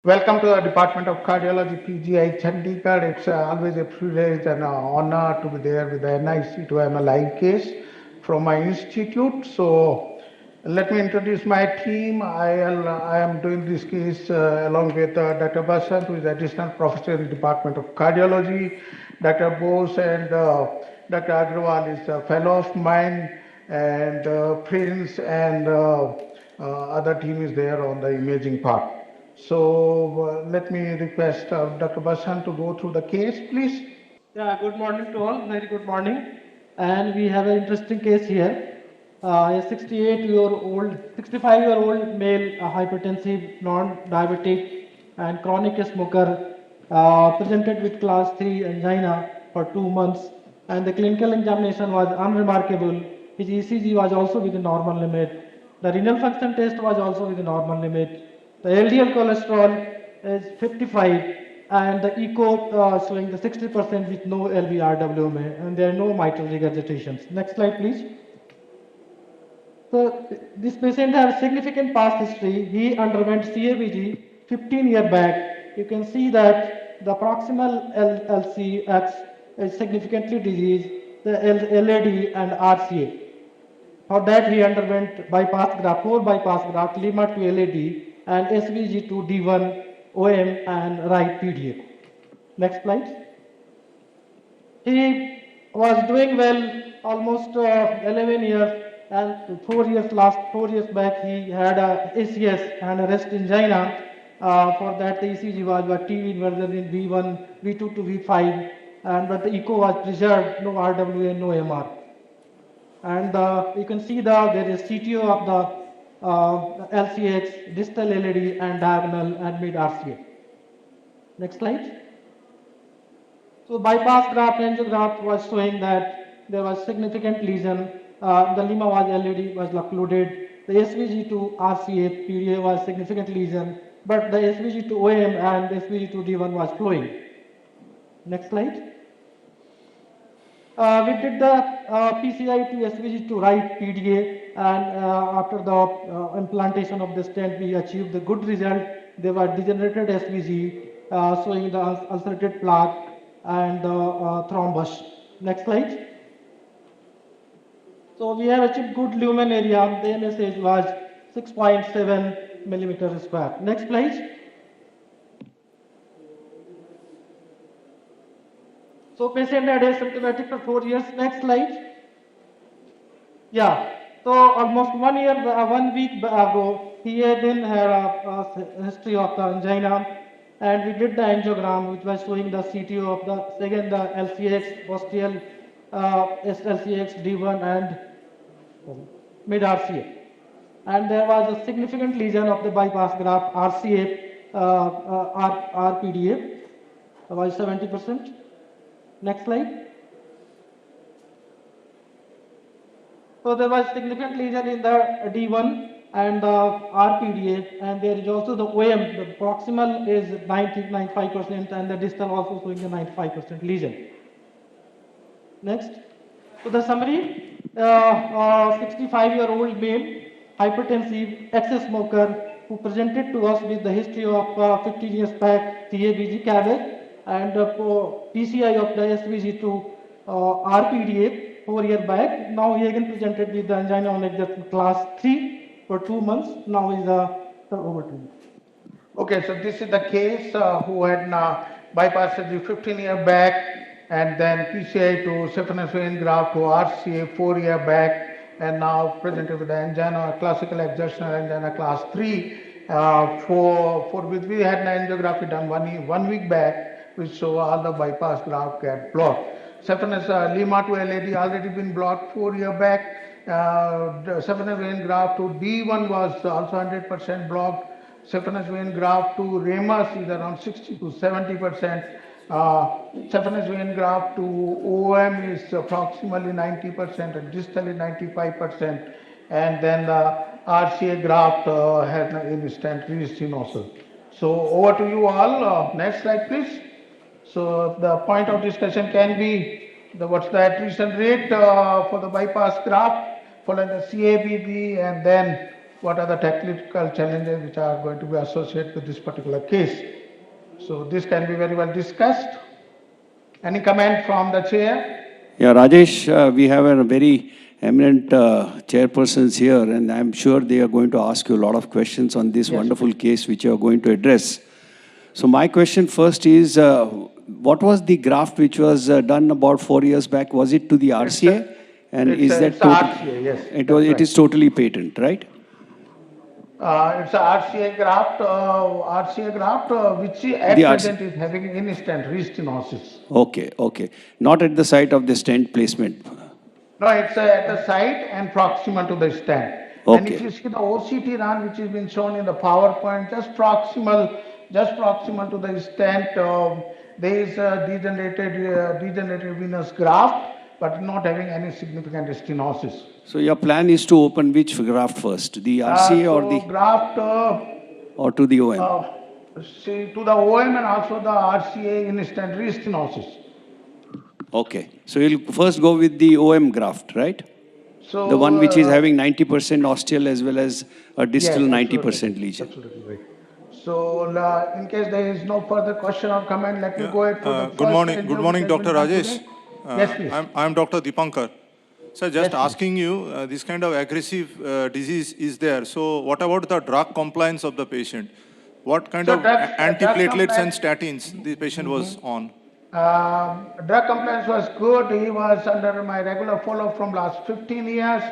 Welcome to the Department of Cardiology, PGI Chandigarh. It's always a privilege and an honor to be there with the NIC to have a live case from my institute. So let me introduce my team. I am doing this case along with Dr. Basant, who is additional professor in the Department of Cardiology. Dr. Bose and Dr. Agrawal is a fellow of mine, and Prince and other team is there on the imaging part. So let me request Dr. Basant to go through the case, please. Yeah, good morning to all. Very good morning. And we have an interesting case here. A 65-year-old male, hypertensive, non-diabetic, and chronic smoker, presented with class 3 angina for 2 months. And the clinical examination was unremarkable. His ECG was also within normal limit. The renal function test was also within normal limit. The LDL cholesterol is 55 and the echo showing the 60% with no LVRWMA and there are no mitral regurgitations. Next slide please. So this patient has significant past history. He underwent CABG 15 years back. You can see that the proximal LCX is significantly diseased, the LAD and RCA. For that, he underwent bypass graft, 4 bypass graft, Lima to LAD, and SVG to D1, OM, and right PDA. Next slide. He was doing well almost 11 years, and last 4 years back, he had a ACS and a rest angina. For that, the ECG was TV inversion in V1, V2 to V5, and but the echo was preserved, no RWA, no MR. And you can see there is CTO of the LCX, distal LAD and diagonal and mid RCA. Next slide. So bypass graft angiograft was showing that there was significant lesion. The Lima was LAD was occluded. The SVG to RCA PDA was significant lesion, but the SVG to OM and SVG to D1 was flowing. Next slide. We did the PCI to SVG to right PDA, and after the implantation of the stent, we achieved the good result. They were degenerated SVG, showing the ulcerated plaque and thrombus. Next slide. So we have achieved good lumen area. The MSH was 6.7 millimeter square. Next slide. So patient had asymptomatic for 4 years. Next slide. Yeah. So almost 1 year, 1 week ago, he had a history of the angina, and we did the angiogram, which was showing the CTO of the second the LCX, posterior LCX D1 and mid RCA, and there was a significant lesion of the bypass graft RCA, RPDA, was 70%. Next slide. So there was significant lesion in the D1 and the RPDA, and there is also the OM. The proximal is 95%, and the distal also showing the 95% lesion. Next. So the summary: 65-year-old male, hypertensive, ex-smoker, who presented to us with the history of 15 years back CABG CABG and PCI of the SVG to RPDA 4 years back. Now he again presented with the angina on exit class 3 for 2 months. Now is over to you. Okay, so this is the case who had bypass surgery 15 years back, and then PCI to saphenous vein graft to RCA 4 years back, and now presented with the angina, classical exertional angina class 3, for which we had an angiography done 1 week back, which show all the bypass graft get blocked. Saphenous Lima to LAD already been blocked 4 years back. Saphenous vein graft to D1 was also 100% blocked. Saphenous vein graft to ramus is around 60 to 70%. Saphenous vein graft to OM is approximately 90% and distally 95%. And then the RCA graft has an In-stent restenosis. So over to you all. Next slide, please. So the point of discussion can be what's the attrition rate for the bypass graft following the CABG, and then what are the technical challenges which are going to be associated with this particular case. So this can be very well discussed. Any comment from the chair? Yeah, Rajesh, we have a very eminent chairpersons here, and I'm sure they are going to ask you a lot of questions on this wonderful case which you are going to address. So my question first is, what was the graft which was done about 4 years back? Was it to the RCA? And is that RCA, yes. It is totally patent, right? It's a RCA graft, which at present is having in-stent restenosis. Okay, okay. Not at the site of the stent placement. No, it's at the site and proximal to the stent. Okay. And if you see the OCT run, which has been shown in the PowerPoint, just proximal to the stent, there is a degenerated venous graft, but not having any significant stenosis. So your plan is to open which graft first, the RCA or the graft or to the OM? To the OM and also the RCA in-stent restenosis. Okay, so you'll first go with the OM graft, right? So the one which is having 90% ostial as well as a distal 90% lesion. Absolutely right. So in case there is no further question or comment, let me go ahead for the Good morning, Dr. Rajesh. Yes, please. I'm Dr. Dipankar. So just asking you, this kind of aggressive disease is there. So what about the drug compliance of the patient? What kind of antiplatelets and statins the patient was on? Drug compliance was good. He was under my regular follow-up from last 15 years,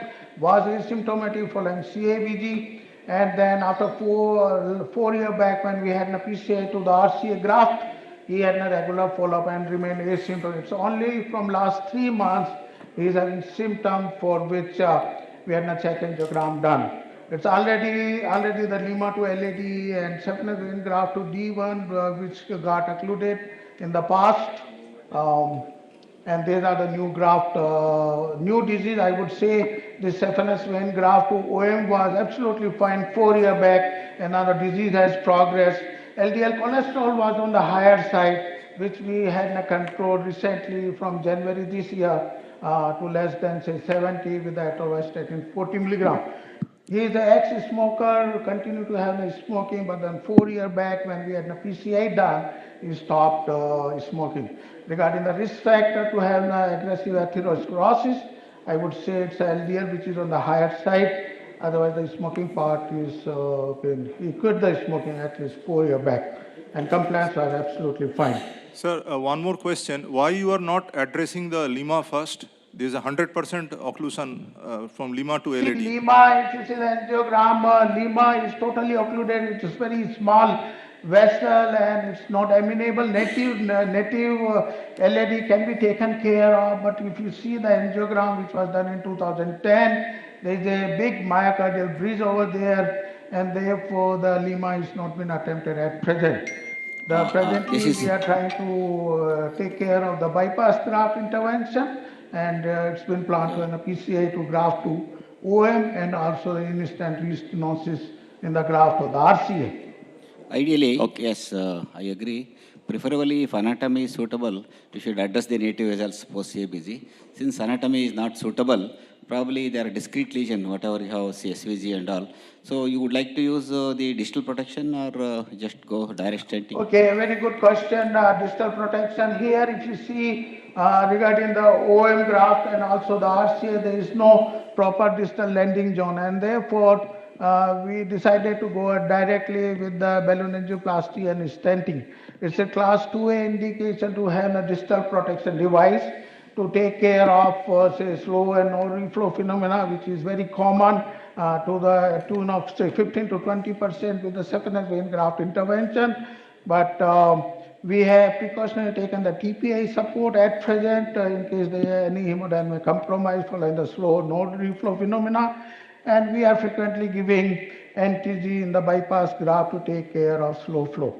was asymptomatic following CABG. And then after 4 years back when we had a PCI to the RCA graft, he had a regular follow-up and remained asymptomatic. So only from last 3 months, he is having symptoms for which we had a check angiogram done. It's already the Lima to LAD and saphenous vein graft to D1, which got occluded in the past. And these are the new graft, new disease. I would say this saphenous vein graft to OM was absolutely fine 4 years back, and now the disease has progressed. LDL cholesterol was on the higher side, which we had controlled recently from January this year to less than say 70 with the atorvastatin 40 milligram. He is an ex-smoker, continued to have smoking, but then 4 years back when we had a PCI done, he stopped smoking. Regarding the risk factor to have aggressive atherosclerosis, I would say it's LDL, which is on the higher side. Otherwise, the smoking part is, he quit the smoking at least 4 years back, and compliance was absolutely fine. Sir, one more question. Why you are not addressing the Lima first? There is a 100% occlusion from Lima to LAD. Lima, if you see the angiogram, Lima is totally occluded. It is very small vessel and it's not amenable. Native LAD can be taken care of, but if you see the angiogram which was done in 2010, there is a big myocardial bridge over there, and therefore the Lima is not been attempted at present. Presently we are trying to take care of the bypass graft intervention, and it's been planned to an PCI to graft to OM and also the in-stent restenosis in the graft of the RCA. Ideally, yes, I agree. Preferably, if anatomy is suitable, you should address the native vessels post-CABG. Since anatomy is not suitable, probably there are discrete lesion, whatever you have, SVG and all. So you would like to use the distal protection or just go direct stenting? Okay, very good question. Distal protection here, if you see regarding the OM graft and also the RCA, there is no proper distal landing zone, and therefore we decided to go directly with the balloon angioplasty and stenting. It's a class 2A indication to have a distal protection device to take care of say slow and no reflow phenomena, which is very common to the tune of say 15 to 20% with the saphenous vein graft intervention. But we have precautionary taken the TPI support at present in case there is any hemodynamic compromise following the slow node reflow phenomena, and we are frequently giving NTG in the bypass graft to take care of slow flow.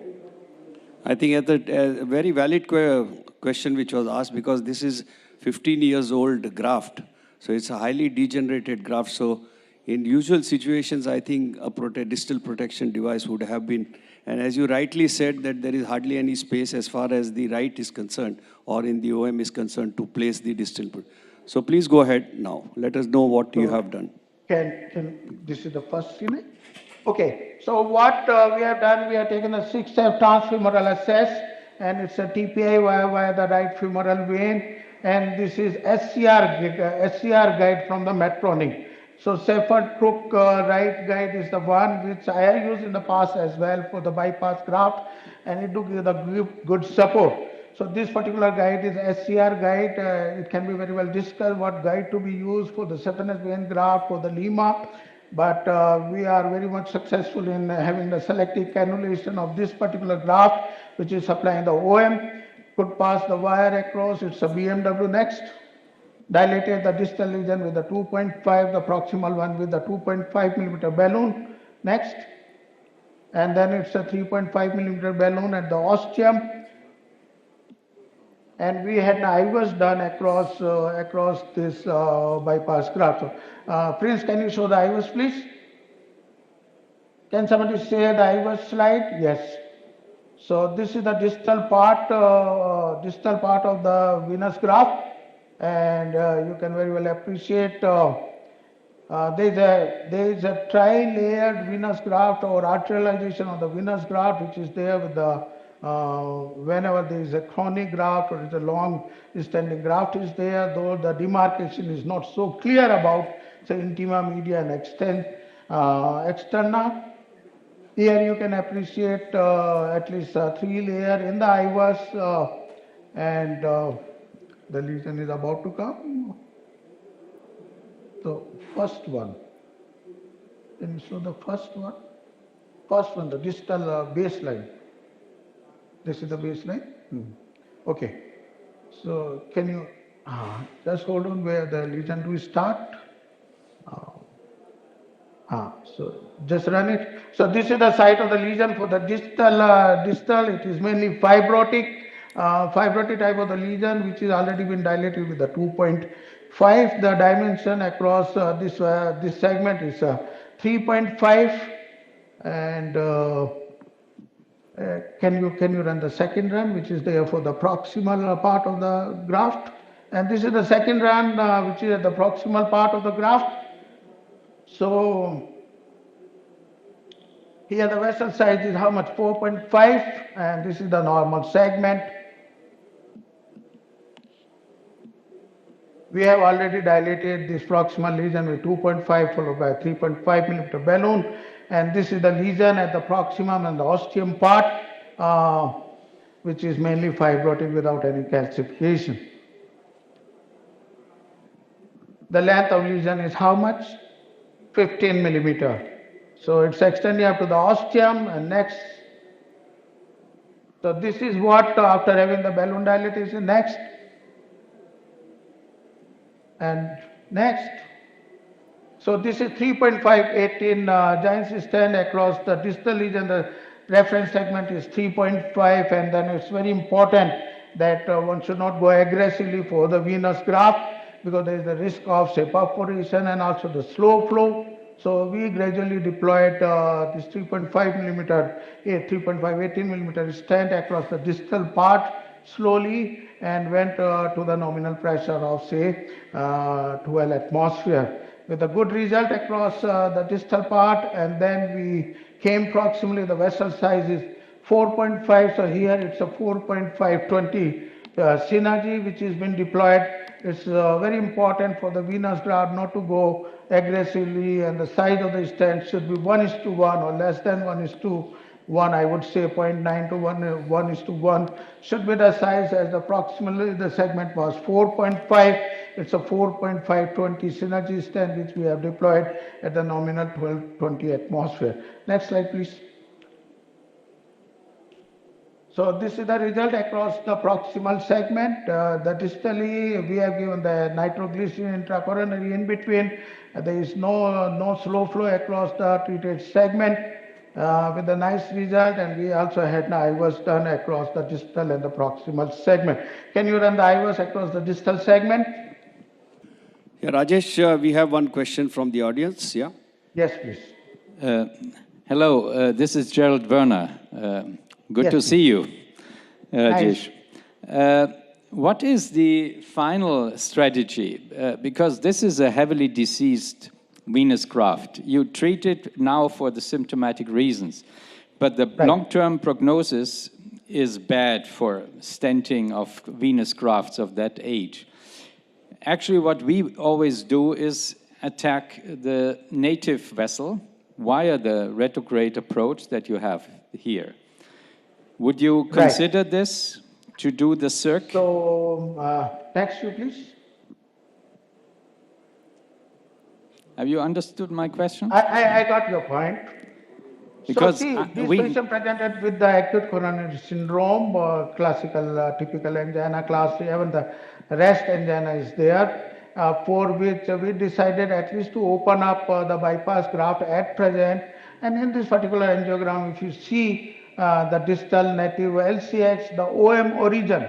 I think a very valid question which was asked, because this is 15 years old graft, so it's a highly degenerated graft. So in usual situations, I think a distal protection device would have been, and as you rightly said, that there is hardly any space as far as the right is concerned or in the OM is concerned to place the distal. So please go ahead now. Let us know what you have done. This is the first scene. Okay, so what we have done, we have taken a 6-step transfemoral access, and it's a TPI via the right femoral vein, and this is SCR guide from the Medtronic. So Shepherd Crook right guide is the one which I have used in the past as well for the bypass graft, and it do give the good support. So this particular guide is SCR guide. It can be very well discussed what guide to be used for the saphenous vein graft, for the Lima, but we are very much successful in having the selective cannulation of this particular graft, which is supplying the OM, could pass the wire across. It's a BMW next. Dilated the distal lesion with the 2.5, the proximal one with the 2.5 millimeter balloon. Next. And then it's a 3.5 millimeter balloon at the ostium. And we had an IVUS done across this bypass graft. So, Prince, can you show the IVUS, please? Can somebody share the IVUS slide? Yes. So this is the distal part of the venous graft, and you can very well appreciate there is a tri-layered venous graft or arterialization of the venous graft, which is there with the whenever there is a chronic graft or is a long standing graft is there, though the demarcation is not so clear about say intima media and externa. Here you can appreciate at least 3 layers in the IVUS, and the lesion is about to come. So first one, can you show the first one? First one, the distal baseline. This is the baseline. Okay. So can you just hold on where the lesion do start? So just run it. So this is the site of the lesion for the distal. It is mainly fibrotic type of the lesion, which is already been dilated with the 2.5. The dimension across this segment is 3.5. And can you run the second run, which is there for the proximal part of the graft? And this is the second run, which is at the proximal part of the graft. So here the vessel size is how much? 4.5, and this is the normal segment. We have already dilated this proximal lesion with 2.5 followed by 3.5 millimeter balloon, and this is the lesion at the proximum and the ostium part, which is mainly fibrotic without any calcification. The length of lesion is how much? 15 millimeter. So it's extending up to the ostium and next. So this is what after having the balloon dilatation next. And next. So this is 3.5, 18 giant stent across the distal lesion. The reference segment is 3.5, and then it's very important that one should not go aggressively for the venous graft, because there is the risk of say perforation and also the slow flow. So we gradually deployed this 3.5 millimeter, 18 millimeter stent across the distal part slowly and went to the nominal pressure of say 12 atmosphere with a good result across the distal part. And then we came proximally, the vessel size is 4.5. So here it's a 4.520 synergy which has been deployed. It's very important for the venous graft not to go aggressively, and the size of the stent should be 1:1 or less than 1:1. I would say 0.9 to 1:1 should be the size, as approximately the segment was 4.5. It's a 4.520 synergy stent which we have deployed at the nominal 1220 atmosphere. Next slide, please. So this is the result across the proximal segment. The distally, we have given the nitroglycerin intracoronary in between. There is no slow flow across the treated segment with a nice result. And we also had an IVUS done across the distal and the proximal segment. Can you run the IVUS across the distal segment? Yeah, Rajesh, we have one question from the audience. Yeah. Yes, please. Hello, this is Gerald Werner. Good to see you, Rajesh. What is the final strategy? Because this is a heavily diseased venous graft. You treat it now for the symptomatic reasons, but the long-term prognosis is bad for stenting of venous grafts of that age. Actually, what we always do is attack the native vessel via the retrograde approach that you have here. Would you consider this to do the circ? So, next you please. Have you understood my question? I got your point. Because so see, this patient presented with the acute coronary syndrome, classical, typical angina, class 3, even the rest angina is there, for which we decided at least to open up the bypass graft at present. And in this particular angiogram, if you see the distal native LCX, the OM origin,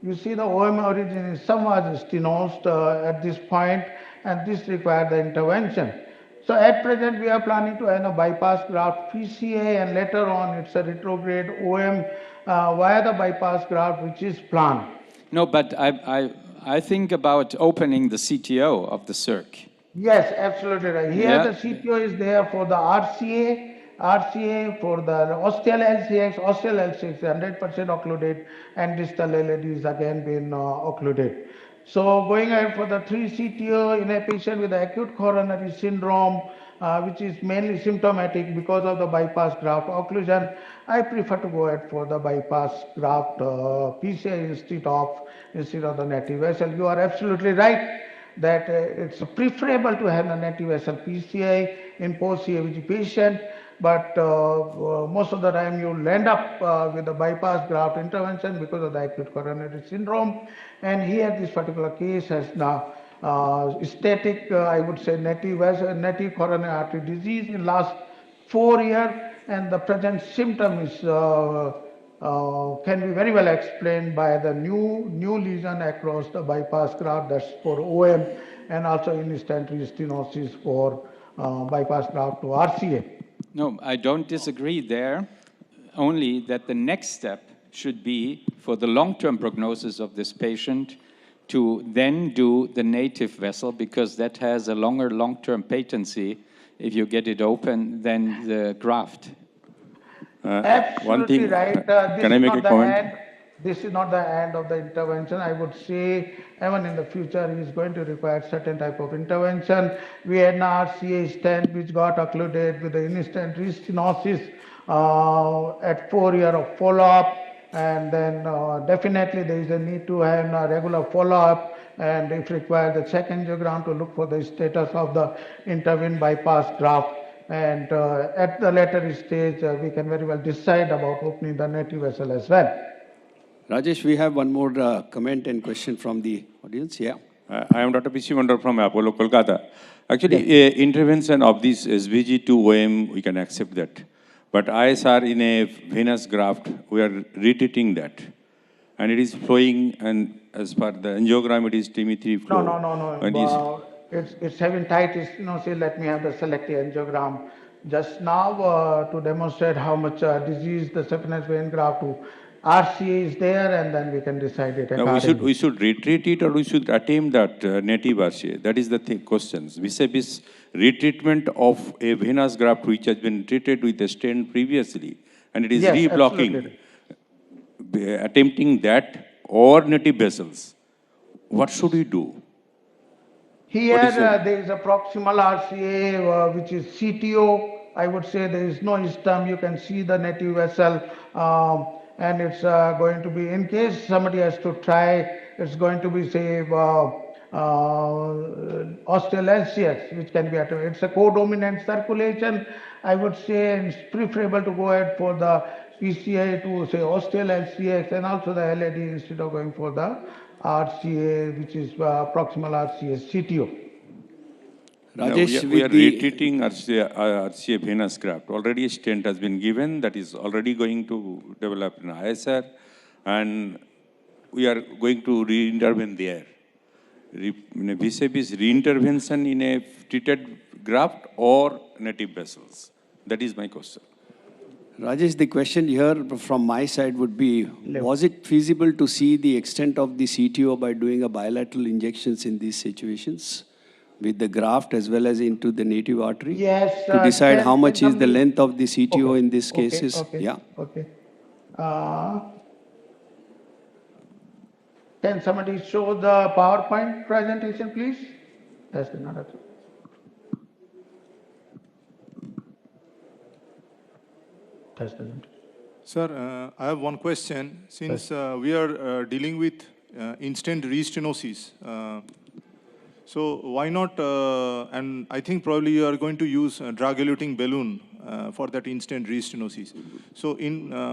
you see the OM origin is somewhat stenosed at this point, and this requires the intervention. So at present we are planning to have a bypass graft PCI, and later on it's a retrograde OM via the bypass graft, which is planned. No, but I think about opening the CTO of the circ. Yes, absolutely right. Here the CTO is there for the RCA for the ostial LCX. Ostial LCX 100% occluded, and distal LAD is again been occluded. So going ahead for the 3 CTO in a patient with acute coronary syndrome, which is mainly symptomatic because of the bypass graft occlusion, I prefer to go ahead for the bypass graft PCI instead of the native vessel. You are absolutely right that it's preferable to have a native vessel PCI in post-CABG patient, but most of the time you'll end up with the bypass graft intervention because of the acute coronary syndrome. And here this particular case has now static, I would say native coronary artery disease in last 4 years, and the present symptom is can be very well explained by the new lesion across the bypass graft, that's for OM, and also in-stent restenosis for bypass graft to RCA. No, I don't disagree there, only that the next step should be for the long-term prognosis of this patient to then do the native vessel, because that has a longer long-term patency if you get it open than the graft. Absolutely one thing, right. can I make a comment? This is not the end of the intervention. I would say even in the future he is going to require certain type of intervention. We had an RCA stent which got occluded with the in-stent restenosis at 4 years of follow-up, and then definitely there is a need to have a regular follow-up, and if required the check angiogram to look for the status of the intervened bypass graft. And at the later stage, we can very well decide about opening the native vessel as well. Rajesh, we have one more comment and question from the audience. Yeah. I am Dr. P.C. Mandar from Apollo, Kolkata. Actually, intervention of this SVG to OM, we can accept that. But ISR in a venous graft, we are retreating that. And it is flowing, and as per the angiogram, it is TME3 flow. No. It's having tight stenosis. Let me have the selective angiogram just now to demonstrate how much disease the saphenous vein graft to RCA is there, and then we can decide it accordingly. Now we should retreat it, or we should attempt that native RCA. That is the question. Vis-a-vis retreatment of a venous graft which has been treated with a stent previously, and it is reblocking. Absolutely. Attempting that or native vessels. What should we do? Here there is a proximal RCA which is CTO. I would say there is no stem. You can see the native vessel, and it's going to be, in case somebody has to try, it's going to be say ostial LCX, which can be attempted. It's a codominant circulation. I would say it's preferable to go ahead for the PCI to say ostial LCX, and also the LAD instead of going for the RCA, which is proximal RCA CTO. Rajesh, we are retreating RCA venous graft. Already a stent has been given that is already going to develop an ISR, and we are going to re-intervene there. Vis-a-vis re-intervention in a treated graft or native vessels. That is my question. Rajesh, the question here from my side would be, was it feasible to see the extent of the CTO by doing a bilateral injections in these situations? with the graft as well as into the native artery? Yes. To decide how much is the somebody- length of the CTO Okay, in this okay, cases? okay, Yeah. Okay. Uh, Can somebody show the PowerPoint presentation, please? That's another. That's the. Sir, I have one question. Since we are dealing with in-stent restenosis, so why not, and I think probably you are going to use a drug-eluting balloon for that in-stent restenosis. So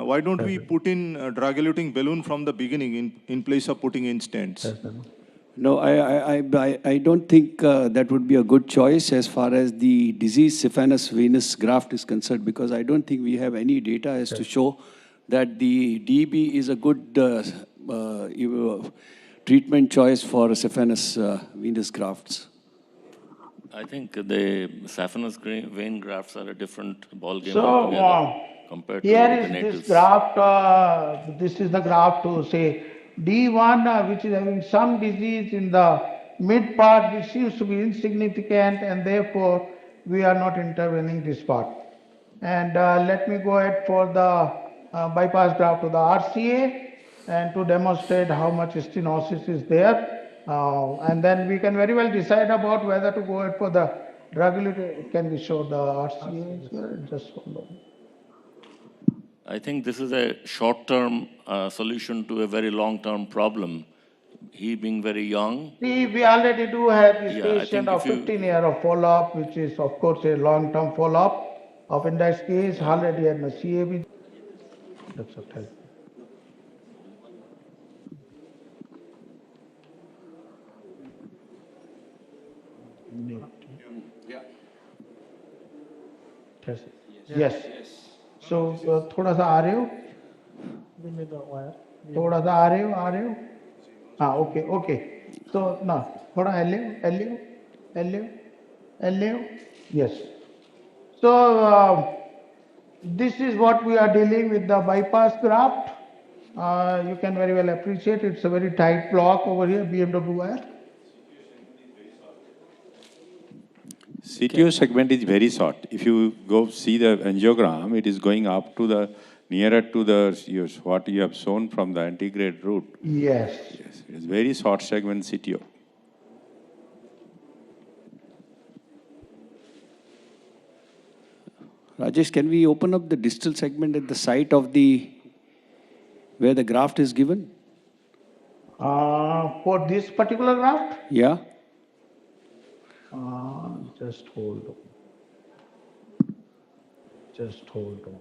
why don't we put in a drug-eluting balloon from the beginning in place of putting in stents? No, I don't think that would be a good choice as far as the disease saphenous venous graft is concerned, because I don't think we have any data as to show that the DB is a good treatment choice for saphenous venous grafts. I think the saphenous vein grafts are a different ballgame So, altogether compared to here the is natives. this graft, this is the graft to say D1, which is having some disease in the mid part, which seems to be insignificant, and therefore we are not intervening this part. And let me go ahead for the bypass graft to the RCA and to demonstrate how much stenosis is there. And then we can very well decide about whether to go ahead for the drug. Can we show the RCA? Just hold on. I think this is a short-term solution to a very long-term problem. He being very young. See, we already do have this Yeah, I patient think of 15 years of follow-up, which is of course a long-term follow-up of index case, already had a CABG. That's okay. Yes. So थोड़ा सा आ रहे हो? थोड़ा सा आ रहे हो? हाँ, okay, okay. So now थोड़ा LU. Yes. So this is what we are dealing with the bypass graft. You can very well appreciate it's a very tight block over here, BMW wire. CTO segment is very short. If you go see the angiogram, it is going up to the nearer to the what you have shown from the antegrade route. Yes. Yes, it is very short segment CTO. Rajesh, can we open up the distal segment at the site of where the graft is given? For this particular graft? Yeah. Just hold on. Just hold on.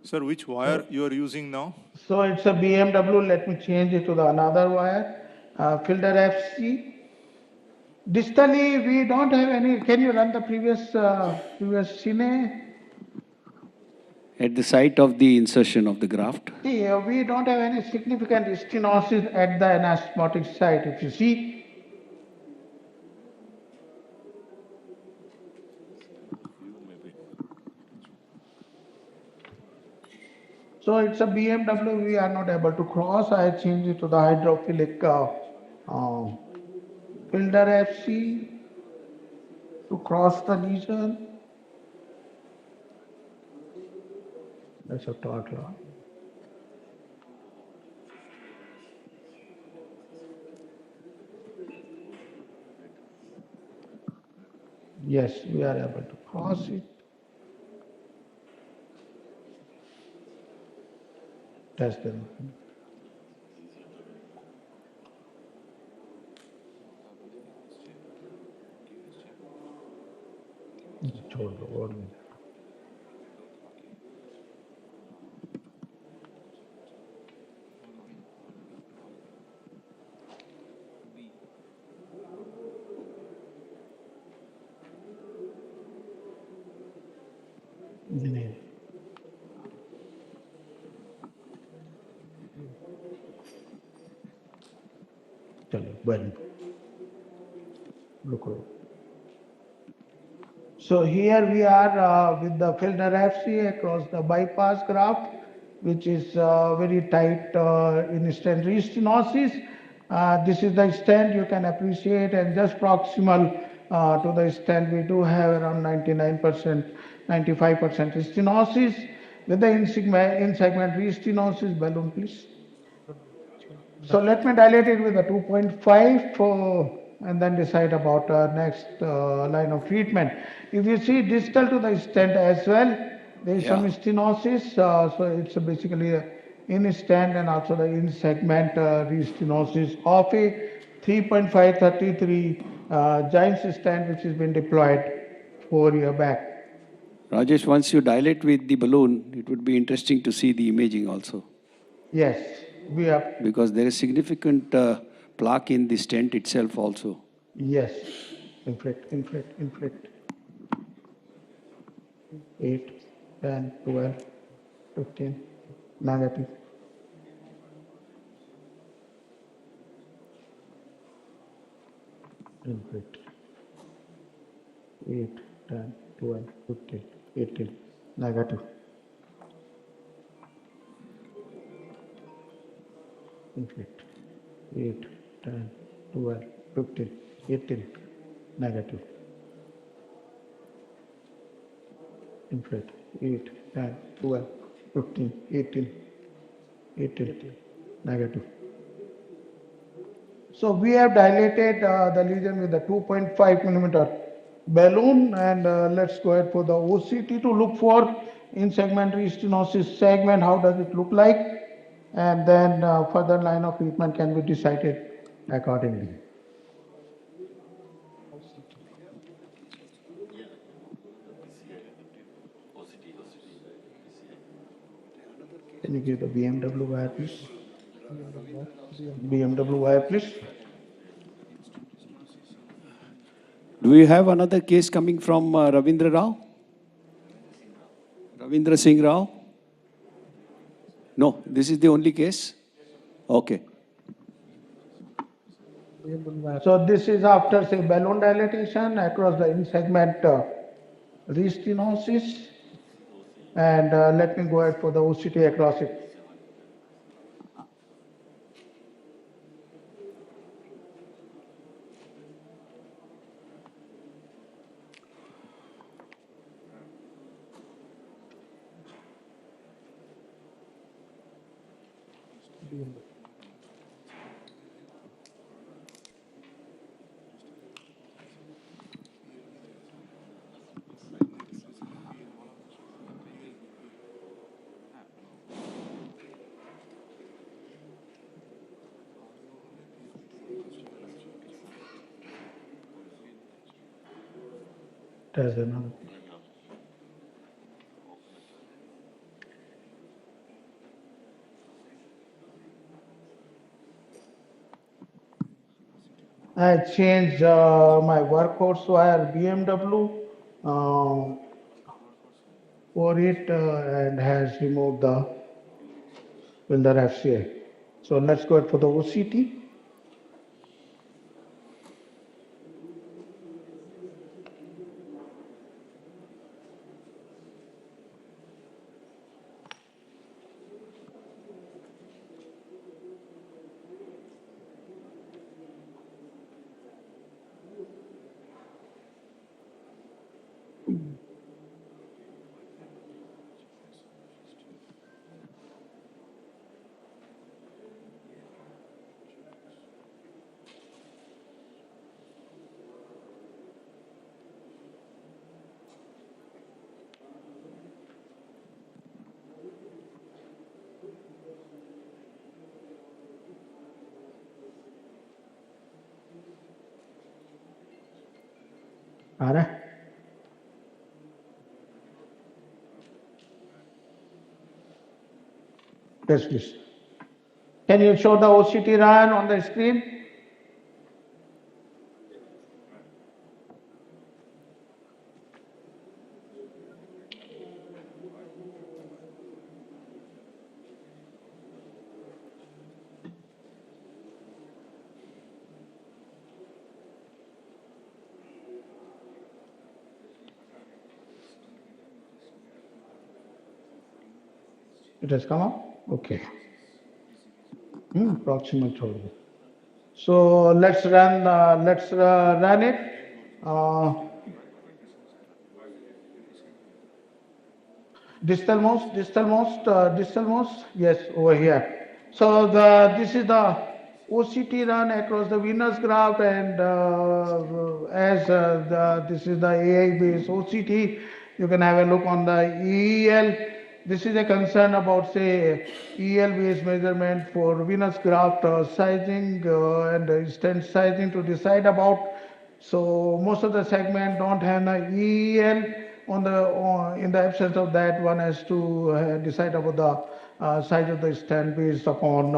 Sir, which wire you are using now? So it's a BMW. Let me change it to the another wire. Filter FC. Distally, we don't have any. Can you run the previous cine? At the site of the insertion of the graft? See, we don't have any significant stenosis at the anastomotic site. If you see, so it's a BMW. We are not able to cross. I change it to the hydrophilic filter FC to cross the lesion. That's a torque law. Yes, we are able to cross it. Test them. छोड़ दो और नहीं. नहीं. चलो बंद. रुको. So here we are with the filter FC across the bypass graft, which is very tight in-stent restenosis. This is the stent you can appreciate, and just proximal to the stent we do have around 99%, 95% stenosis. With the in-segment restenosis, balloon please. So let me dilate it with a 2.5 and then decide about next line of treatment. If you see distal to the stent as well, there is some stenosis. So it's basically in-stent and also the in-segment restenosis of a 3.533 giant stent which has been deployed 4 years back. Rajesh, once you dilate with the balloon, it would be interesting to see the imaging also. Yes, we have. Because there is significant plaque in the stent itself also. Yes, inflect. 8, 10, 12, 15, negative. Inflect. 8, 10, 12, 15, 18, negative. Inflect. 8, 10, 12, 15, 18, negative. Inflate. 8, 10, 12, 15, 18, negative. So we have dilated the lesion with a 2.5 millimeter balloon, and let's go ahead for the OCT to look for in-segment restenosis segment. How does it look like? And then further line of treatment can be decided accordingly. Can you give the BMW wire, please? BMW wire, please. Do we have another case coming from Ravindra Rao? Ravindra Singh Rao? No, this is the only case? Okay. So this is after, say, balloon dilatation across the in-segment restenosis. And let me go ahead for the OCT across it. There's another. I changed my workhorse wire BMW for it and has removed the filter FCA. So let's go ahead for the OCT. Yes, please. Can you show the OCT run on the screen? It has come up? Okay. Proximal shoulder. So let's run it. Distal most, yes, over here. So this is the OCT run across the venous graft, and this is the AI based OCT, you can have a look on the EEL. This is a concern about, say, EL based measurement for venous graft sizing and stent sizing to decide about. So most of the segment don't have an EL. In the absence of that, one has to decide about the size of the stent based upon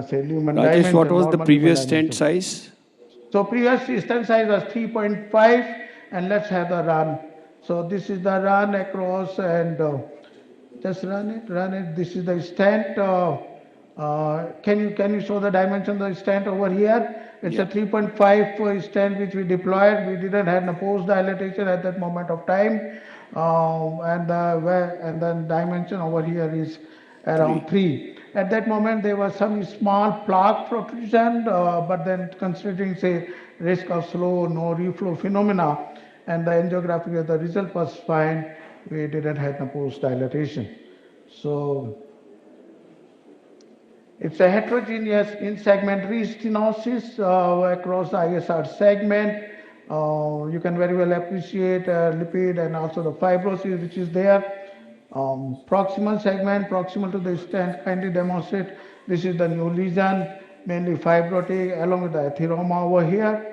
say lumen Rajesh, dimension. what was the normal previous lumen stent dimension. size? So previous stent size was 3.5, and let's have the run. So this is the run across, and just run it. This is the stent. Can you show the dimension of the stent over here? It's a 3.5 stent which we deployed. We didn't have a post dilatation at that moment of time, and then dimension over here is around 3. At that moment, there was some small plaque protrusion, but then considering, say, risk of slow no reflow phenomena, and the angiography, the result was fine. We didn't have a post dilatation. So it's a heterogeneous in-segment restenosis across the ISR segment. You can very well appreciate lipid and also the fibrosis which is there. Proximal segment, proximal to the stent, kindly demonstrate. This is the new lesion, mainly fibrotic, along with the atheroma over here.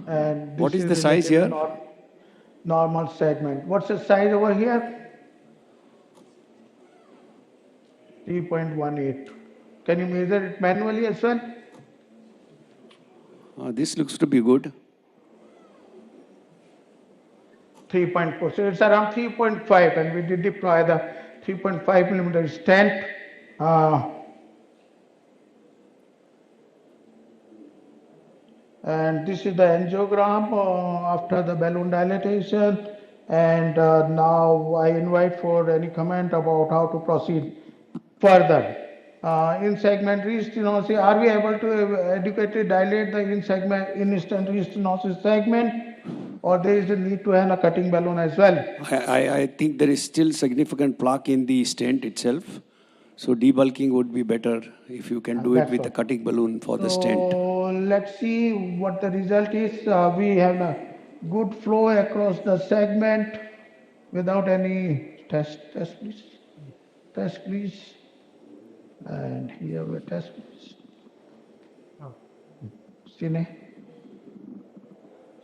And this What is the size here? Normal segment. What's the size over here? 3.18. Can you measure it manually as well? This looks to be good. 3.4. So it's around 3.5, and we did deploy the 3.5 millimeter stent. And this is the angiogram after the balloon dilatation. And now I invite for any comment about how to proceed further. In-segment restenosis, are we able to adequately dilate the in-stent restenosis segment, or there is a need to have a cutting balloon as well? I think there is still significant plaque in the stent itself. So debulking would be better if you can do it with a cutting balloon for the stent. So let's see what the result is. We have a good flow across the segment without any test please. And here we test please.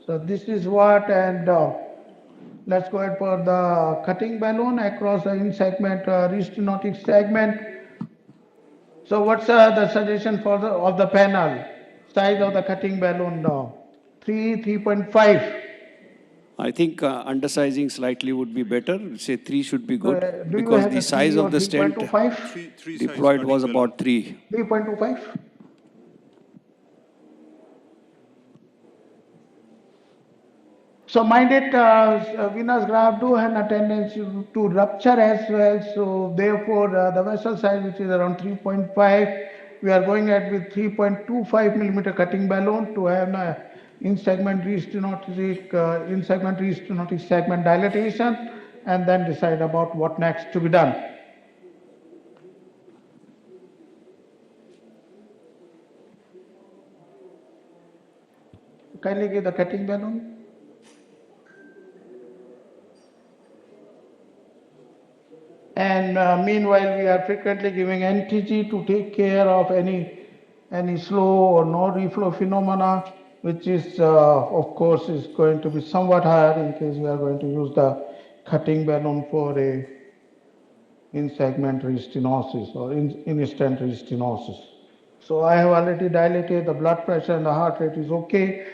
So this is what, and let's go ahead for the cutting balloon across the in-segment restenotic segment. So what's the suggestion for of the panel? Size of the cutting balloon now? 3.5. I think undersizing slightly would be better. Say 3 should be good, Do because the size of the stent deployed was about 3. 3.25? So mind it, venous graft do have a tendency to rupture as well. So therefore, the vessel size, which is around 3.5, we are going at with 3.25 millimeter cutting balloon to have an in-segment restenotic segment dilatation, and then decide about what next to be done. Kindly give the cutting balloon. And meanwhile, we are frequently giving NTG to take care of any slow or no reflow phenomena, which is, of course, is going to be somewhat higher in case we are going to use the cutting balloon for a in-segment restenosis or in-stent restenosis. So I have already dilated, the blood pressure and the heart rate is okay.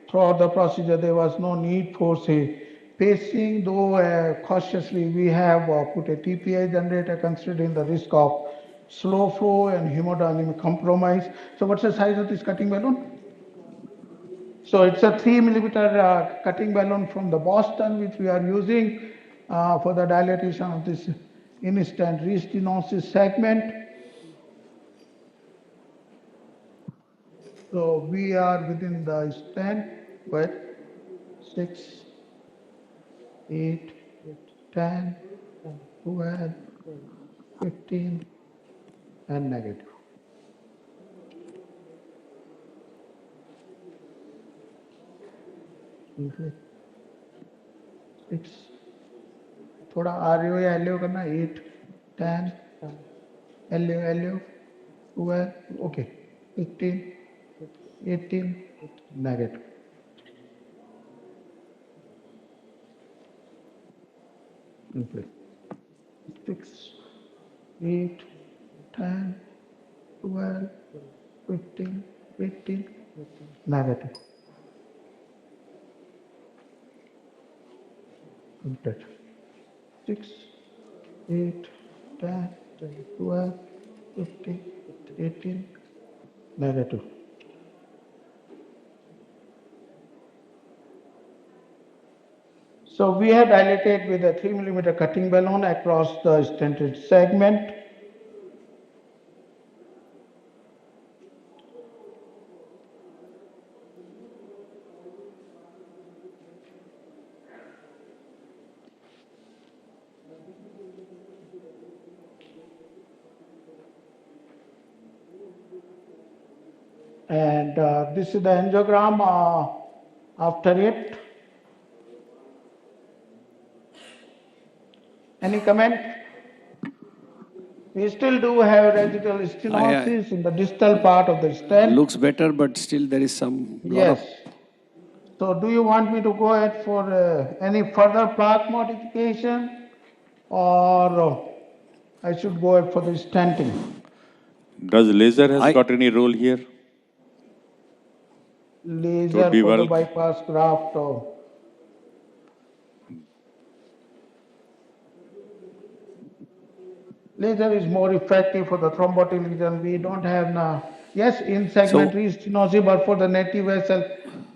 Throughout the procedure, there was no need for, say, pacing, though cautiously we have put a TPI generator considering the risk of slow flow and hemodynamic compromise. So what's the size of this cutting balloon? So it's a 3 millimeter cutting balloon from the Boston, which we are using for the dilatation of this in-stent restenosis segment. So we are within the stent with 6, 8, 10, 12, 15, and negative. Six. थोड़ा RO या LO करना 8, 10, LO, 12, okay, 15, 18, negative. Okay. 6, 8, 10, 12, 15, 18, negative. Okay. 6, 8, 10, 12, 15, 18, negative. So we have dilated with a 3 millimeter cutting balloon across the stented segment. And this is the angiogram after it. Any comment? We still do have residual stenosis in the distal part of the stent. Looks better, but still there is some. Yes. So do you want me to go ahead for any further plaque modification, or I should go ahead for the stenting? Does laser has got any role here? Laser for the bypass graft. Laser is more effective for the thrombotic lesion. We don't have now. Yes, in segment restenosis, but for the native vessel,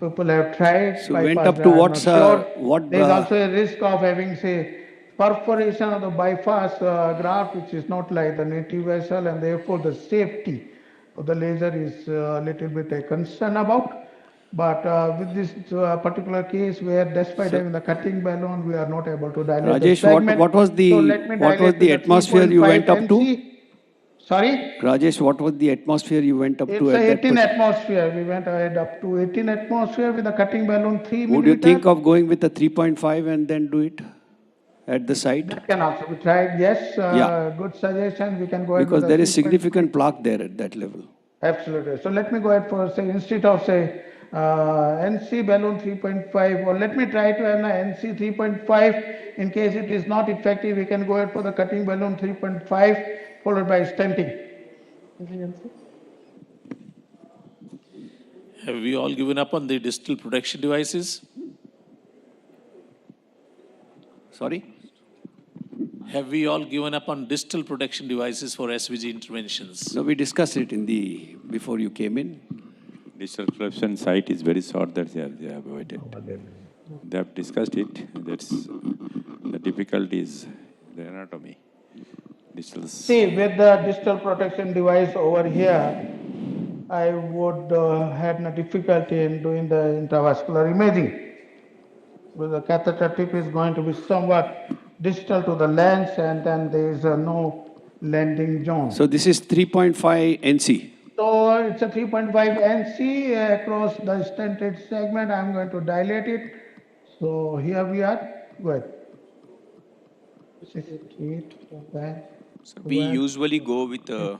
people have tried. So went up to what? There is also a risk of having, say, perforation of the bypass graft, which is not like the native vessel, and therefore the safety of the laser is a little bit a concern about. But with this particular case, where despite having the cutting balloon, we are not able to dilate the segment. What was the atmosphere you went up to? Sorry? Rajesh, what was the atmosphere you went up to? It's 18 atmosphere. We went ahead up to 18 atmosphere with a cutting balloon 3 millimeter. Would you think of going with a 3.5 and then do it at the site? That can also be tried, yes. Good suggestion. We can go ahead because with there is significant plaque there at that level. Absolutely. So let me go ahead for, say, instead of, say, NC balloon 3.5, or let me try to have an NC 3.5. In case it is not effective, we can go ahead for the cutting balloon 3.5 followed by stenting. Have we all given up on the distal protection devices? Sorry? Have we all given up on distal protection devices for SVG interventions? No, we discussed it before you came in. Distal protection site is very short that they have avoided. They have discussed it. That's the difficulty is the anatomy. See, with the distal protection device over here, I would have no difficulty in doing the intravascular imaging. Because the catheter tip is going to be somewhat distal to the lens, and then there is no landing zone. So this is 3.5 NC. So it's a 3.5 NC across the stented segment. I'm going to dilate it. So here we are. Good. 6, 8, 9. So we usually go with 2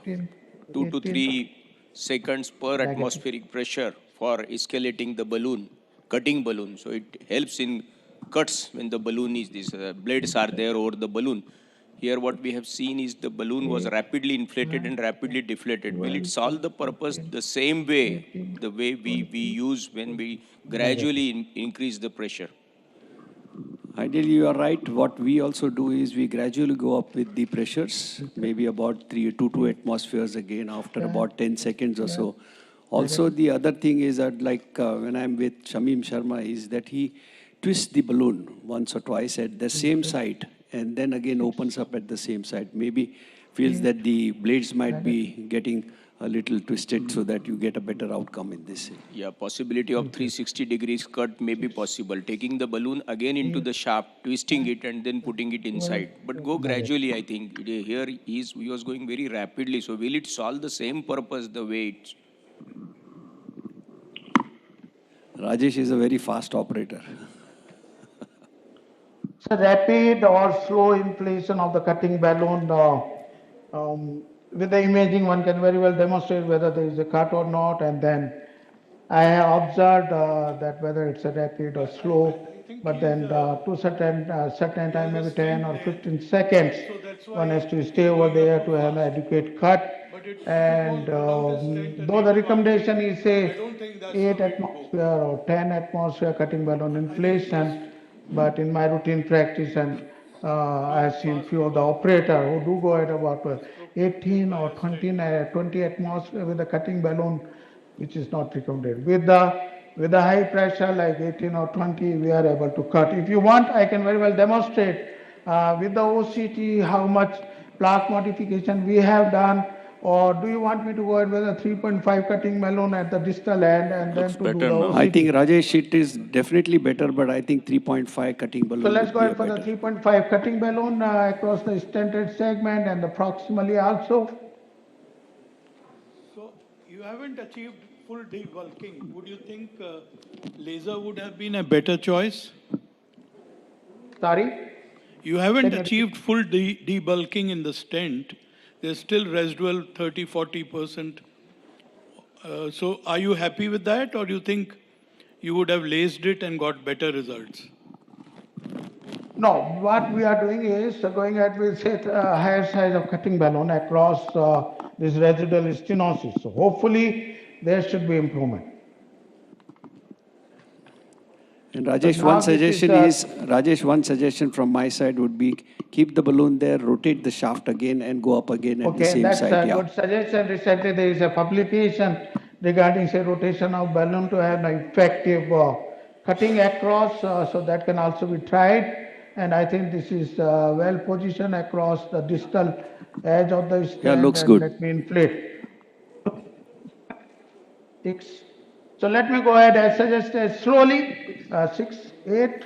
to 3 seconds per atmospheric pressure for escalating the balloon, cutting balloon. So it helps in cuts when the balloon is, these blades are there over the balloon. Here what we have seen is the balloon was rapidly inflated and rapidly deflated. Will it solve the purpose the same way, the way we use when we gradually increase the pressure? Ideally, you are right. What we also do is we gradually go up with the pressers, maybe about 2 atmospheres again after about 10 seconds or so. Also, the other thing is that, like when I'm with Shamim Sharma, is that he twists the balloon once or twice at the same site and then again opens up at the same site. Maybe feels that the blades might be getting a little twisted so that you get a better outcome in this. Yeah, possibility of 360 degrees cut may be possible. Taking the balloon again into the shaft, twisting it and then putting it inside. But go gradually, I think. Here he was going very rapidly. So will it solve the same purpose the way it's... Rajesh is a very fast operator. So rapid or slow inflation of the cutting balloon, with the imaging one can very well demonstrate whether there is a cut or not, and then I have observed that whether it's a rapid or slow, but then to certain time, maybe 10 or 15 seconds, one has to stay over there to have an adequate cut. And though the recommendation is say 8 atmosphere or 10 atmosphere cutting balloon inflation, but in my routine practice, and I have seen few of the operators who do go at about 18 or 20 atmosphere with the cutting balloon, which is not recommended. With the high pressure like 18 or 20, we are able to cut. If you want, I can very well demonstrate with the OCT how much plaque modification we have done. Or do you want me to go ahead with a 3.5 cutting balloon at the distal end and then to do the OCT? I think, Rajesh, it is definitely better, but I think 3.5 cutting balloon. So let's go ahead for the 3.5 cutting balloon across the stented segment and the proximally also. So you haven't achieved full debulking. Would you think laser would have been a better choice? Sorry? You haven't achieved full debulking in the stent. There's still residual 30-40%. So are you happy with that, or do you think you would have lased it and got better results? No, what we are doing is going ahead with higher size of cutting balloon across this residual stenosis. So hopefully there should be improvement. And Rajesh, one suggestion from my side would be keep the balloon there, rotate the shaft again and go up again at the same side. Okay, that's a good suggestion. Recently there is a publication regarding say rotation of balloon to have an effective cutting across, so that can also be tried. And I think this is well positioned across the distal edge of the stent. Yeah, looks good. Let me inflate. 6. So let me go ahead. I suggest slowly 6, 8.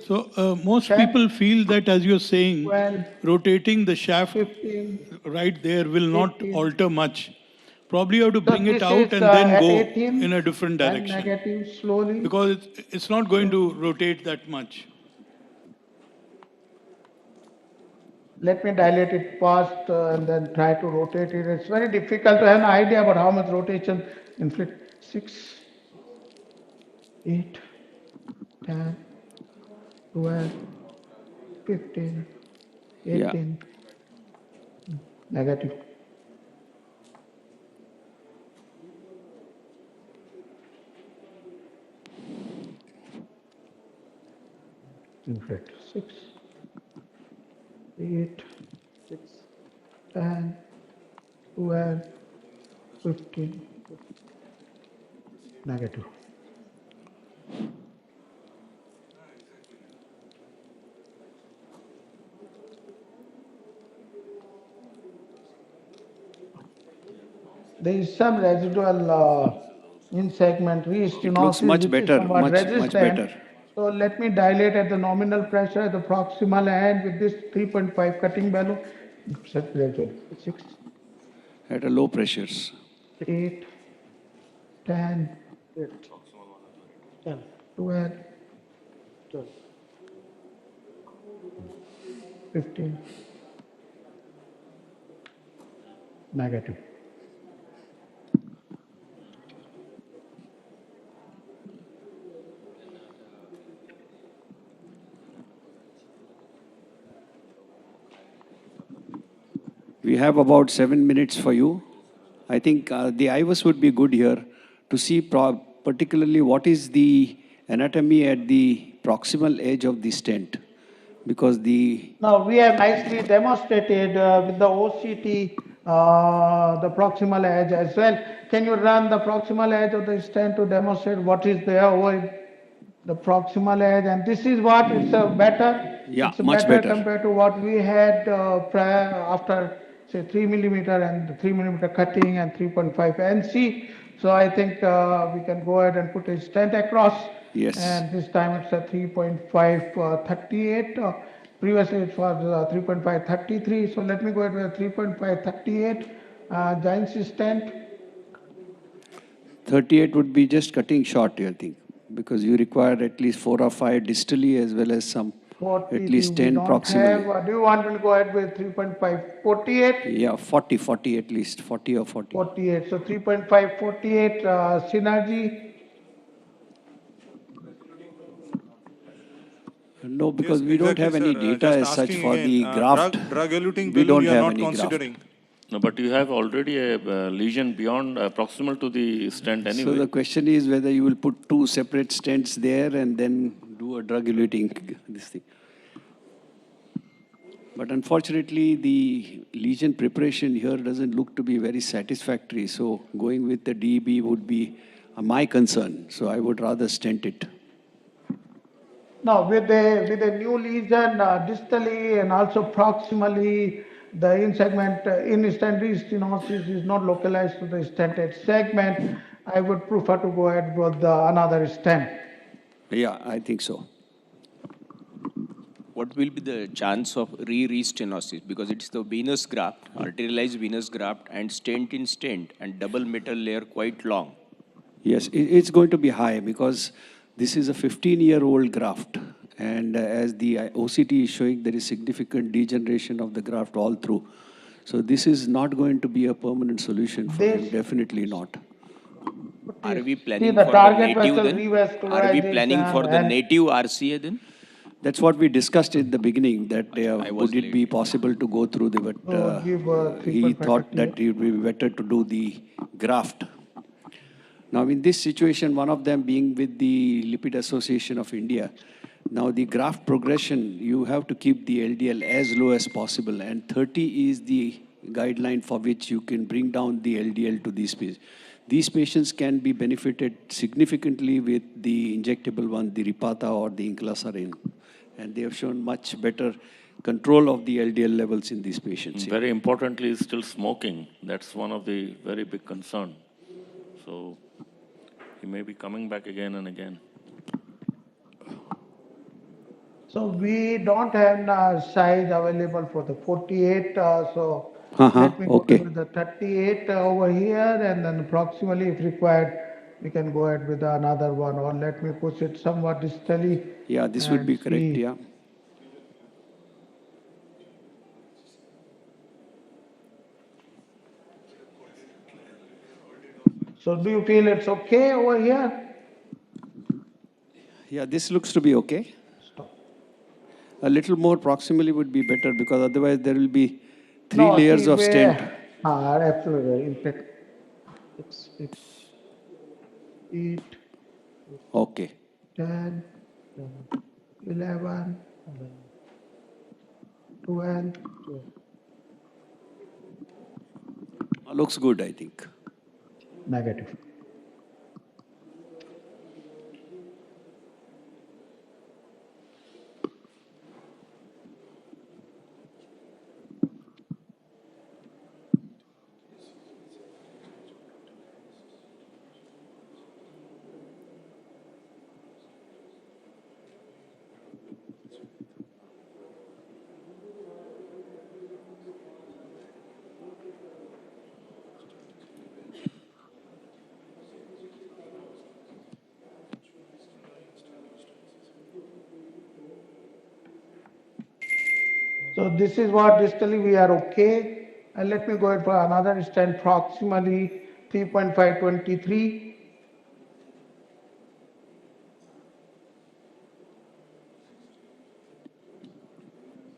So most people feel that, as you're saying, 12, rotating the shaft 15, right there will not 18. alter much. Probably you have to bring it out and then go 18, in a different direction. Negative, slowly. Because it's not going to rotate that much. Let me dilate it fast and then try to rotate it. It's very difficult to have an idea about how much rotation inflict. 6, 8, 10, 12, 15, 18, negative. Inflate. 6, 8, 10, 12, 15, negative. There is some residual in-segment restenosis. Looks much better, much better. So let me dilate at the nominal pressure at the proximal end with this 3.5 cutting balloon. Set gradually. 6. At a low pressures. 8, 10, 12, 15, negative. We have about 7 minutes for you. I think the IVUS would be good here to see particularly what is the anatomy at the proximal edge of the stent. Because Now we have nicely demonstrated with the OCT the proximal edge as well. Can you run the proximal edge of the stent to demonstrate what is there over the proximal edge? And this is what it's better. Yeah, it's much better better. compared to what we had prior after say 3 millimeter and 3 millimeter cutting and 3.5 NC. So I think we can go ahead and put a stent across. Yes. And this time it's a 3.538. Previously it was 3.533. So let me go ahead with a 3.538 giant stent. 38 would be just cutting short, I think, because you require at least 4 or 5 distally as well as some, at least 10 proximally. Do you want me to go ahead with 3.548? Yeah, 40 at least, 40 or 40. 48. So 3.548 synergy. No, because Yes, we don't have exactly, any sir. data Just as such asking for again, the graft. Drug-eluting We balloon don't you are have not any considering. graft. No, but you have already a lesion beyond proximal to the stent anyway. So the question is whether you will put 2 separate stents there and then do a drug-eluting this thing. But unfortunately, the lesion preparation here doesn't look to be very satisfactory. So going with the DEB would be my concern. So I would rather stent it. Now with a new lesion distally and also proximally, the in-stent restenosis is not localized to the stented segment. I would prefer to go ahead with another stent. Yeah, I think so. What will be the chance of restenosis? Because it's the venous graft, arterialized venous graft, and stent in stent, and double metal layer quite long. Yes, it's going to be high because this is a 15-year-old graft. And as the OCT is showing, there is significant degeneration of the graft all through. So this is not going to be a permanent solution for him, definitely not. Are we planning for the native then? Are we planning for the and native RCA then? That's what we discussed in the beginning, that would it be possible to go through the, but he thought that it would be better to do the graft. Now, in this situation, one of them being with the Lipid Association of India, now the graft progression, you have to keep the LDL as low as possible, and 30 is the guideline for which you can bring down the LDL to these patients. These patients can be benefited significantly with the injectable one, the Ripata or the Inclisiran, and they have shown much better control of the LDL levels in these patients. Very importantly is still smoking. That's one of the very big concern. So he may be coming back again and again. so we don't have size available for the 48. So let me go with the 38 over here, and then proximally, if required, we can go ahead with another one, or let me push it somewhat distally. Yeah, this would be correct, yeah. So do you feel it's okay over here? Yeah, this looks to be okay. A little more proximally would be better because otherwise there will be 3 layers of stent. Absolutely. In fact, it's 8, Okay. 10, 11, 12. Looks good, I think. Negative. So this is what distally we are okay. And let me go ahead for another stent proximally 3.523.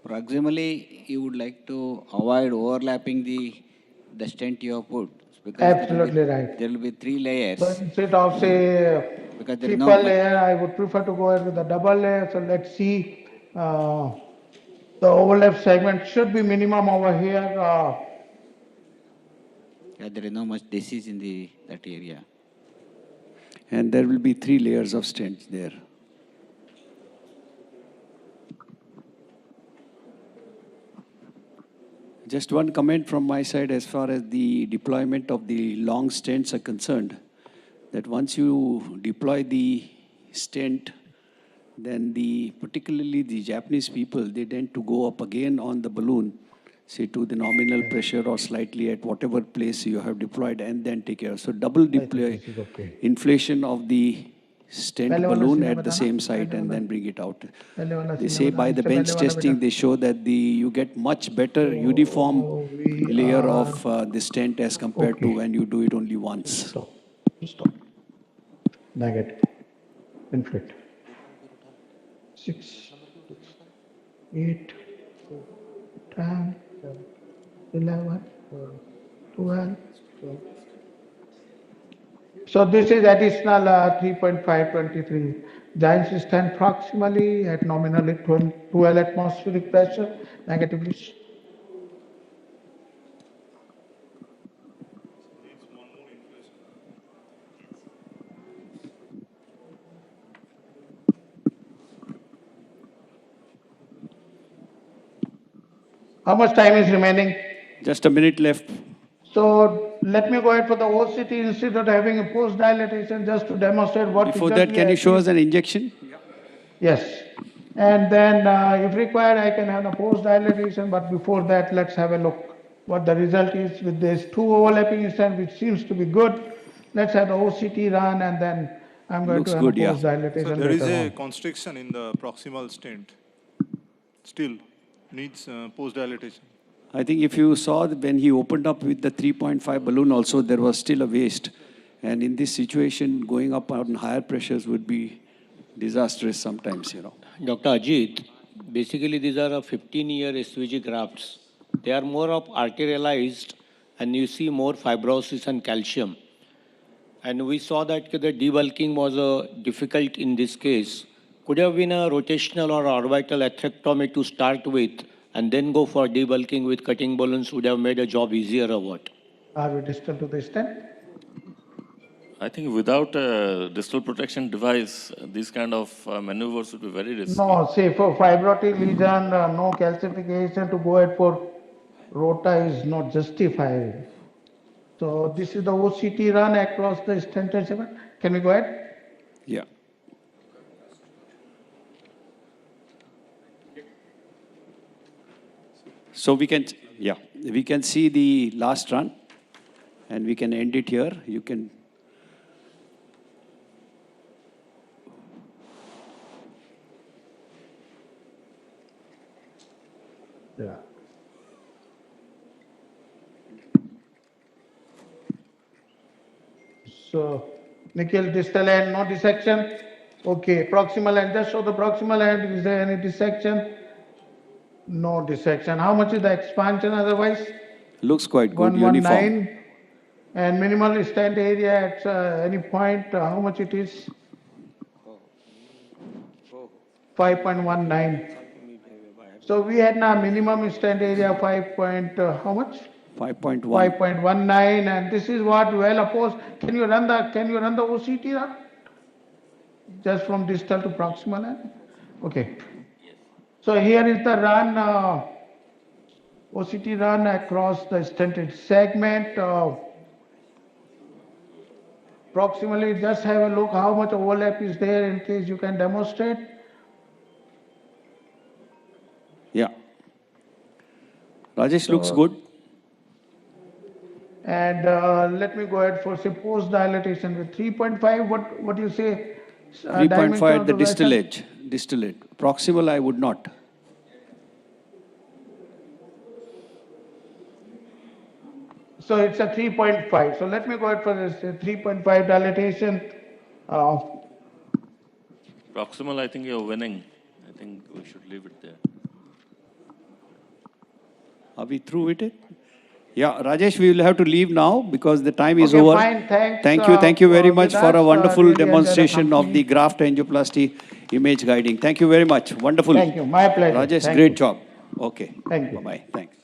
Proximally, you would like to avoid overlapping the stent you have put. Because Absolutely right. There will be 3 layers. So instead of say Because there is triple layer, I would prefer to go ahead with a double layer. So let's see. The overlap segment should be minimum over here. Yeah, there is no much disease in that area. And there will be 3 layers of stents there. Just one comment from my side as far as the deployment of the long stents are concerned, that once you deploy the stent, then particularly the Japanese people, they tend to go up again on the balloon, say to the nominal pressure or slightly at whatever place you have deployed, and then take care. So double inflation of the stent balloon at the same site and then bring it out. They say by the bench testing, they show that you get much better uniform layer of the stent as compared to when you do it only once. Stop. Negative. Inflate. 6, 8, 10, 11, 12. So this is additional 3.523. Giant stent proximally at nominally 12 atmospheric pressure, negatively. How much time is remaining? Just a minute left. So let me go ahead for the OCT instead of having a post dilatation just to demonstrate what. Before that, can you show us an injection? Yes. And then if required, I can have a post dilatation, but before that, let's have a look what the result is with these 2 overlapping stents, which seems to be good. Let's have the OCT run, and then I'm going to have a post dilatation. So there is a constriction in the proximal stent. Still needs post dilatation. I think if you saw when he opened up with the 3.5 balloon also, there was still a waste. And in this situation, going up on higher pressures would be disastrous sometimes, you know. Dr. Ajit, basically these are 15-year SVG grafts. They are more of arterialized, and you see more fibrosis and calcium. And we saw that the debulking was difficult in this case. Could have been a rotational or orbital atherectomy to start with, and then go for debulking with cutting balloons would have made a job easier or what? Are we distal to the stent? I think without a distal protection device, these kind of maneuvers would be very risky. No, say for fibrotic lesion, no calcification, to go ahead for rota is not justified. So this is the OCT run across the stented segment. Can we go ahead? Yeah. So we can see the last run, and we can end it here. You can. Yeah. So, Nikhil, distal end, no dissection. Okay, proximal end, just show the proximal end. Is there any dissection? No dissection. How much is the expansion otherwise? Looks quite good, uniform. And minimal stent area at any point, how much it is? 5.19. So we had now minimum stent area 5 point, how much? 5.1. 5.19, and this is what well opposed. Can you run the OCT run? Just from distal to proximal end? Okay. So here is the run, OCT run across the stented segment. Proximally, just have a look how much overlap is there in case you can demonstrate. Yeah. Rajesh, looks good. And let me go ahead for say post dilatation with 3.5. What do you say? 3.5 at the distal edge. Distal edge. Proximal, I would not. So it's a 3.5. So let me go ahead for this 3.5 dilatation. Proximal, I think you're winning. I think we should leave it there. Are we through with it? Yeah, Rajesh, we will have to leave now because the time is over. Fine, thanks. Thank you very much for a wonderful demonstration of the graft angioplasty image guiding. Thank you very much. Wonderful. Thank you. My pleasure. Rajesh, great job. Okay. Thank you. Bye-bye. Thanks.